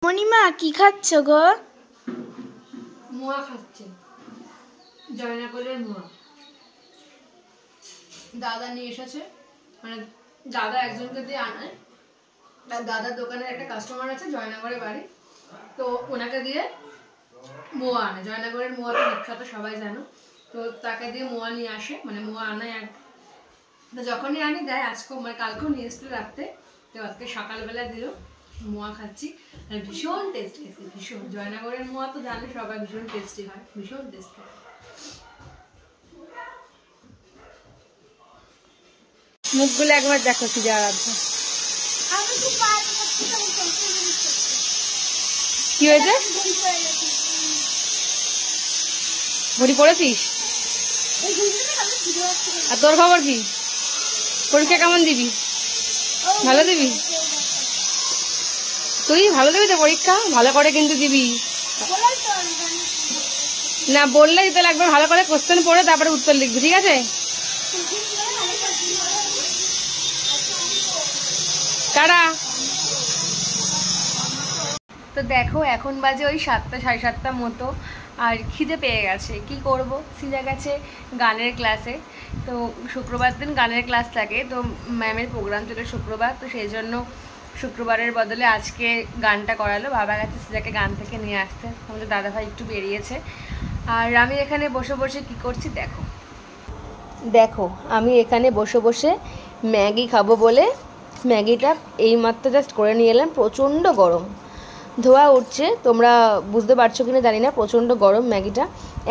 মণিমা কি খাচ্ছ গো? মোয়া খাচ্ছে, জয়নাগরের মোয়া। দাদা নিয়ে এসেছে, মানে দাদা একজনকে দিয়ে আনায়। তার দাদার দোকানের একটা কাস্টমার আছে জয়নাগরের বাড়ি, তো ওনাকে দিয়ে মোয়া আনে। জয়নাগরের মোয়া তো বিখ্যাত, সবাই জানো। তো তাকে দিয়ে মোয়া নিয়ে আসে, মানে মোয়া আনায়। আর তো যখনই আনি দেয়, আজকেও মানে কালকেও নিয়ে এসেছিল রাখতে, তো আজকে সকালবেলা দিল। মোয়া খাচ্ছি, আর ভীষণ টেস্টি, ভীষণ। জয়নাগরের মোয়া তো জানে সবাই, ভীষণ টেস্টি হয়, ভীষণ টেস্টি। মুখগুলো একবার দেখো কি যাওয়ার কি হয়েছে? ভরি পড়েছিস? আর তোর খবর কি? পরীক্ষা কেমন দিবি? ভালো দিবি? তুই ভালো দিবি তো পরীক্ষা? ভালো করে কিন্তু দিবি না, বললেই তাহলে একবার ভালো করে কোশ্চেন পড়ে তারপরে উত্তর লিখবি, ঠিক আছে? কারা? তো দেখো এখন বাজে ওই 7টা সাড়ে 7টার মতো, আর খিদে পেয়ে গেছে। কি করব, সিজা গেছে গানের ক্লাসে। তো শুক্রবার দিন গানের ক্লাস থাকে, তো ম্যামের প্রোগ্রাম ছিল শুক্রবার, তো সেই জন্য শুক্রবারের বদলে আজকে গানটা করালো। বাবা গেছে সিজাকে গান থেকে নিয়ে আসতে, আমাদের দাদাভাই একটু বেরিয়েছে। আর আমি এখানে বসে বসে কি করছি দেখো, দেখো আমি এখানে বসে বসে ম্যাগি খাবো বলে ম্যাগিটা এইমাত্র জাস্ট করে নিয়ে এলাম। প্রচণ্ড গরম, ধোয়া উঠছে, তোমরা বুঝতে পারছো কিনা জানি না, প্রচণ্ড গরম। ম্যাগিটা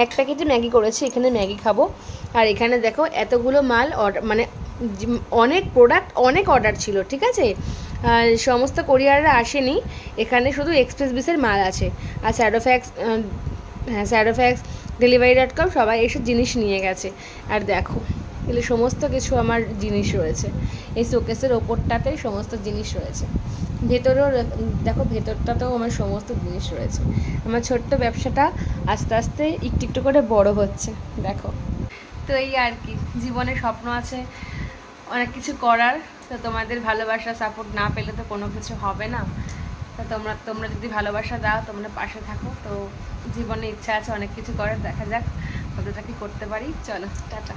এক প্যাকেটে ম্যাগি করেছি, এখানে ম্যাগি খাবো। আর এখানে দেখো এতগুলো মাল অর্ডার, মানে অনেক প্রোডাক্ট, অনেক অর্ডার ছিল, ঠিক আছে? আর সমস্ত কোরিয়াররা আসেনি, এখানে শুধু এক্সপ্রেস বিসের মাল আছে। আর স্যাডোফ্যাক্স, হ্যাঁ স্যাডোফ্যাক্স, ডেলিভারি.com সবাই এসে জিনিস নিয়ে গেছে। আর দেখো এগুলো সমস্ত কিছু আমার জিনিস রয়েছে, এই শোকেসের ওপরটাতে সমস্ত জিনিস রয়েছে। ভেতরেও দেখো, ভেতরটাতেও আমার সমস্ত জিনিস রয়েছে। আমার ছোট্ট ব্যবসাটা আস্তে আস্তে একটু একটু করে বড় হচ্ছে, দেখো। তো এই আর কি, জীবনে স্বপ্ন আছে অনেক কিছু করার, তো তোমাদের ভালোবাসা সাপোর্ট না পেলে তো কোনো কিছু হবে না। তো তোমরা যদি ভালোবাসা দাও, তোমরা পাশে থাকো, তো জীবনে ইচ্ছা আছে অনেক কিছু করার, দেখা যাক কতটা কি করতে পারি। চলো টাটা।